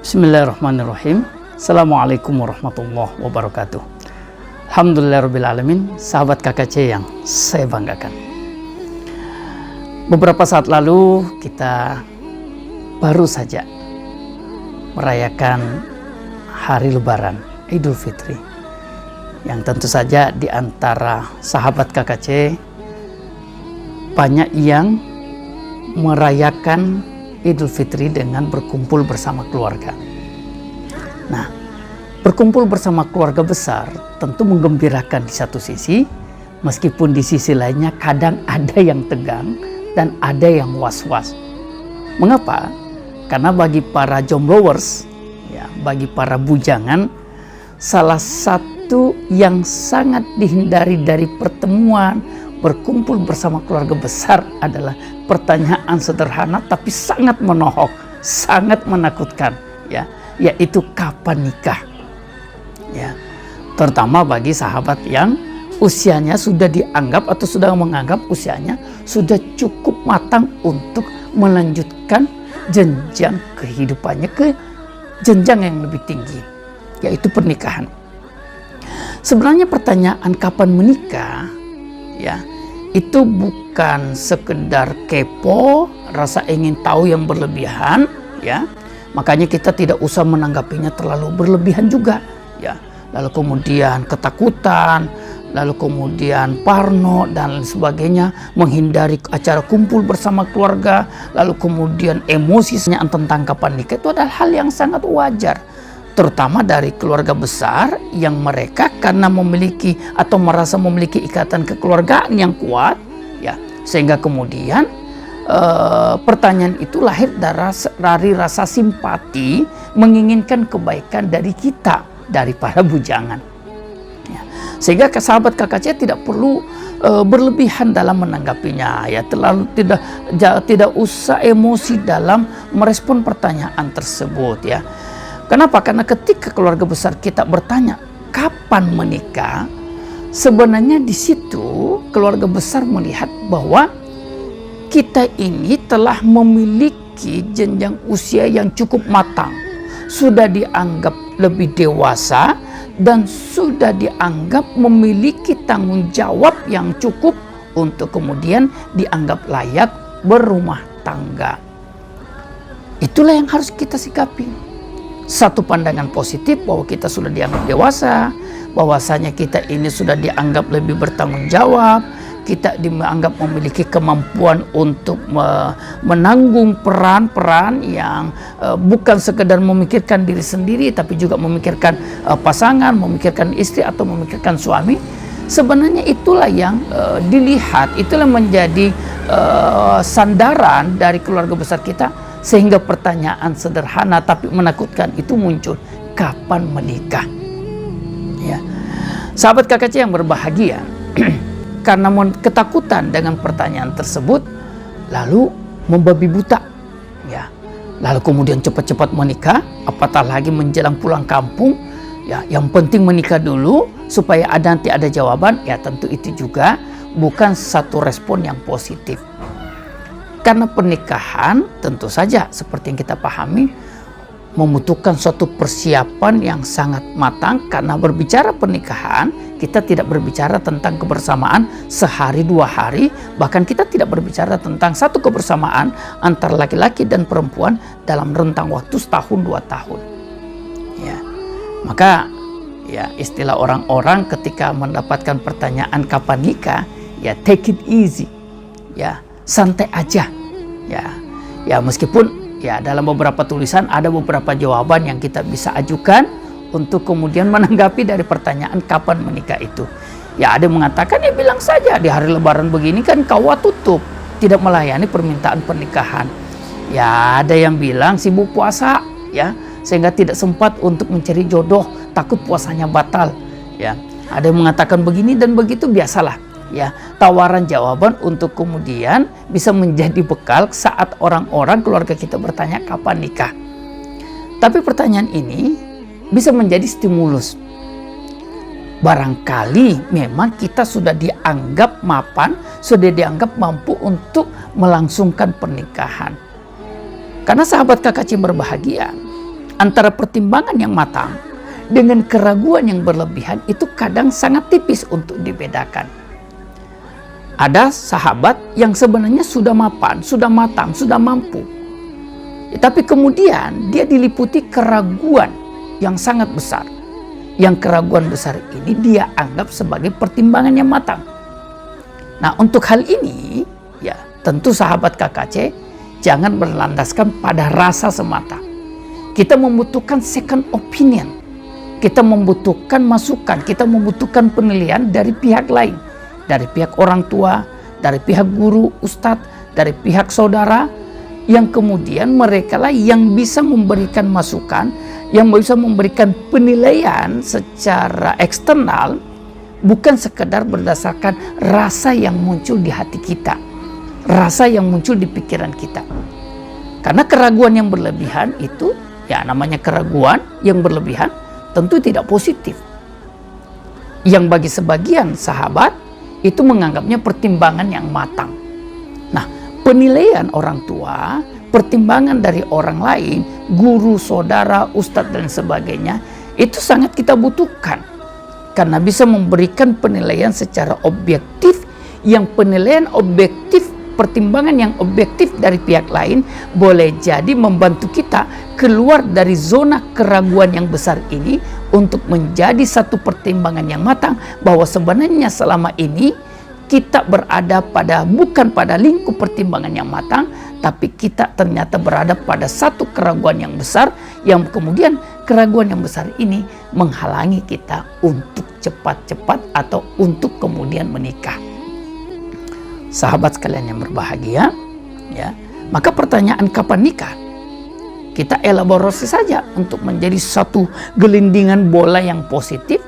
Bismillahirrahmanirrahim. Assalamualaikum warahmatullahi wabarakatuh. Alhamdulillahirrabbilalamin. Sahabat KKC yang saya banggakan, beberapa saat lalu kita baru saja merayakan hari Lebaran Idul Fitri, yang tentu saja di antara sahabat KKC banyak yang merayakan Idul Fitri dengan berkumpul bersama keluarga. Nah, berkumpul bersama keluarga besar tentu menggembirakan di satu sisi, meskipun di sisi lainnya kadang ada yang tegang dan ada yang was-was. Mengapa? Karena bagi para jombloers, ya, bagi para bujangan, salah satu yang sangat dihindari dari pertemuan berkumpul bersama keluarga besar adalah pertanyaan sederhana tapi sangat menohok, sangat menakutkan, ya, yaitu kapan nikah. Ya, terutama bagi sahabat yang usianya sudah dianggap atau sudah menganggap usianya sudah cukup matang untuk melanjutkan jenjang kehidupannya ke jenjang yang lebih tinggi, yaitu pernikahan. Sebenarnya pertanyaan kapan menikah, ya, itu bukan sekedar kepo, rasa ingin tahu yang berlebihan, ya. Makanya kita tidak usah menanggapinya terlalu berlebihan juga, ya. Lalu kemudian ketakutan, lalu kemudian parno dan sebagainya, menghindari acara kumpul bersama keluarga, lalu kemudian emosinya tentang kapan nikah, itu adalah hal yang sangat wajar. Terutama dari keluarga besar yang mereka karena memiliki atau merasa memiliki ikatan kekeluargaan yang kuat, ya, sehingga kemudian pertanyaan itu lahir dari rasa simpati, menginginkan kebaikan dari kita, dari para bujangan, ya. Sehingga sahabat KKC tidak perlu berlebihan dalam menanggapinya, ya, tidak usah emosi dalam merespon pertanyaan tersebut, ya. Kenapa? Karena ketika keluarga besar kita bertanya kapan menikah, sebenarnya di situ keluarga besar melihat bahwa kita ini telah memiliki jenjang usia yang cukup matang, sudah dianggap lebih dewasa dan sudah dianggap memiliki tanggung jawab yang cukup untuk kemudian dianggap layak berumah tangga. Itulah yang harus kita sikapi. Satu pandangan positif bahwa kita sudah dianggap dewasa, bahwasanya kita ini sudah dianggap lebih bertanggung jawab, kita dianggap memiliki kemampuan untuk menanggung peran-peran yang bukan sekedar memikirkan diri sendiri, tapi juga memikirkan pasangan, memikirkan istri atau memikirkan suami. Sebenarnya itulah yang dilihat, itulah menjadi sandaran dari keluarga besar kita. Sehingga pertanyaan sederhana tapi menakutkan itu muncul, kapan menikah? Ya. Sahabat KKC yang berbahagia, karena ketakutan dengan pertanyaan tersebut, lalu membabi buta, ya. Lalu kemudian cepat-cepat menikah, apatah lagi menjelang pulang kampung, ya. Yang penting menikah dulu supaya nanti ada jawaban, ya. Tentu itu juga bukan satu respon yang positif. Karena pernikahan tentu saja seperti yang kita pahami membutuhkan suatu persiapan yang sangat matang. Karena berbicara pernikahan, kita tidak berbicara tentang kebersamaan sehari dua hari, bahkan kita tidak berbicara tentang satu kebersamaan antara laki-laki dan perempuan dalam rentang waktu setahun dua tahun, ya. Maka, ya, istilah orang-orang ketika mendapatkan pertanyaan kapan nikah, ya, take it easy, ya, santai aja, ya. Ya, meskipun, ya, dalam beberapa tulisan ada beberapa jawaban yang kita bisa ajukan untuk kemudian menanggapi dari pertanyaan kapan menikah itu. Ya, ada yang mengatakan, ya, bilang saja di hari Lebaran begini kan KUA tutup, tidak melayani permintaan pernikahan. Ya, ada yang bilang sibuk puasa, ya, sehingga tidak sempat untuk mencari jodoh, takut puasanya batal, ya. Ada yang mengatakan begini dan begitu, biasalah, ya, tawaran jawaban untuk kemudian bisa menjadi bekal saat orang-orang keluarga kita bertanya kapan nikah. Tapi pertanyaan ini bisa menjadi stimulus. Barangkali memang kita sudah dianggap mapan, sudah dianggap mampu untuk melangsungkan pernikahan. Karena sahabat KKC berbahagia, antara pertimbangan yang matang dengan keraguan yang berlebihan itu kadang sangat tipis untuk dibedakan. Ada sahabat yang sebenarnya sudah mapan, sudah matang, sudah mampu. Tapi kemudian dia diliputi keraguan yang sangat besar. Yang keraguan besar ini dia anggap sebagai pertimbangan yang matang. Nah, untuk hal ini, ya tentu sahabat KKC jangan berlandaskan pada rasa semata. Kita membutuhkan second opinion. Kita membutuhkan masukan, kita membutuhkan penilaian dari pihak lain. Dari pihak orang tua, dari pihak guru, ustadz, dari pihak saudara, yang kemudian mereka lah yang bisa memberikan masukan, yang bisa memberikan penilaian secara eksternal, bukan sekedar berdasarkan rasa yang muncul di hati kita, rasa yang muncul di pikiran kita. Karena keraguan yang berlebihan itu, ya namanya keraguan yang berlebihan, tentu tidak positif. Yang bagi sebagian sahabat itu menganggapnya pertimbangan yang matang. Nah, penilaian orang tua, pertimbangan dari orang lain, guru, saudara, ustadz dan sebagainya, itu sangat kita butuhkan. Karena bisa memberikan penilaian secara objektif, yang penilaian objektif, pertimbangan yang objektif dari pihak lain boleh jadi membantu kita keluar dari zona keraguan yang besar ini untuk menjadi satu pertimbangan yang matang bahwa sebenarnya selama ini kita berada bukan pada lingkup pertimbangan yang matang, tapi kita ternyata berada pada satu keraguan yang besar, yang kemudian keraguan yang besar ini menghalangi kita untuk cepat-cepat atau untuk kemudian menikah. Sahabat sekalian yang berbahagia, ya, maka pertanyaan kapan nikah kita elaborasi saja untuk menjadi satu gelindingan bola yang positif,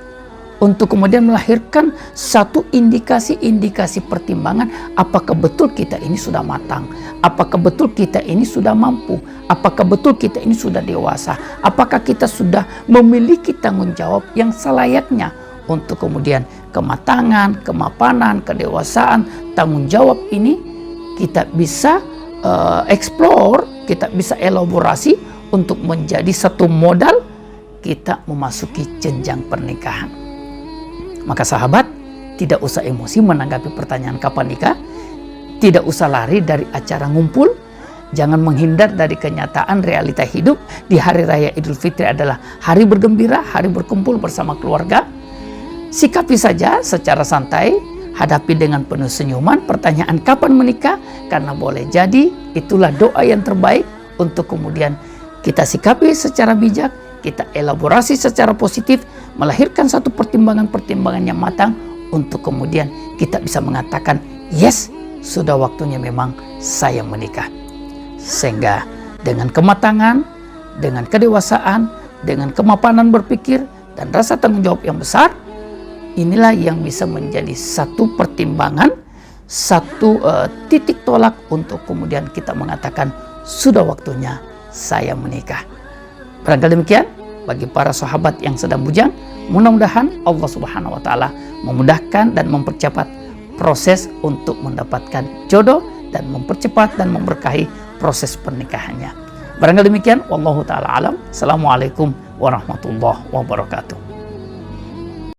untuk kemudian melahirkan satu indikasi-indikasi pertimbangan apakah betul kita ini sudah matang, apakah betul kita ini sudah mampu, apakah betul kita ini sudah dewasa, apakah kita sudah memiliki tanggung jawab yang selayaknya untuk kemudian kematangan, kemapanan, kedewasaan, tanggung jawab ini kita bisa explore, kita bisa elaborasi untuk menjadi satu modal kita memasuki jenjang pernikahan. Maka sahabat, tidak usah emosi menanggapi pertanyaan kapan nikah, tidak usah lari dari acara ngumpul, jangan menghindar dari kenyataan realita hidup. Di hari raya Idul Fitri adalah hari bergembira, hari berkumpul bersama keluarga. Sikapi saja secara santai, hadapi dengan penuh senyuman pertanyaan kapan menikah, karena boleh jadi itulah doa yang terbaik untuk kemudian kita sikapi secara bijak, kita elaborasi secara positif, melahirkan satu pertimbangan-pertimbangan yang matang untuk kemudian kita bisa mengatakan, yes, sudah waktunya memang saya menikah. Sehingga dengan kematangan, dengan kedewasaan, dengan kemapanan berpikir, dan rasa tanggung jawab yang besar, inilah yang bisa menjadi satu pertimbangan, satu titik tolak untuk kemudian kita mengatakan sudah waktunya saya menikah. Barangkali demikian bagi para sahabat yang sedang bujang, mudah-mudahan Allah Subhanahu wa taala memudahkan dan mempercepat proses untuk mendapatkan jodoh dan mempercepat dan memberkahi proses pernikahannya. Barangkali demikian, wallahu taala alam. Assalamualaikum warahmatullahi wabarakatuh.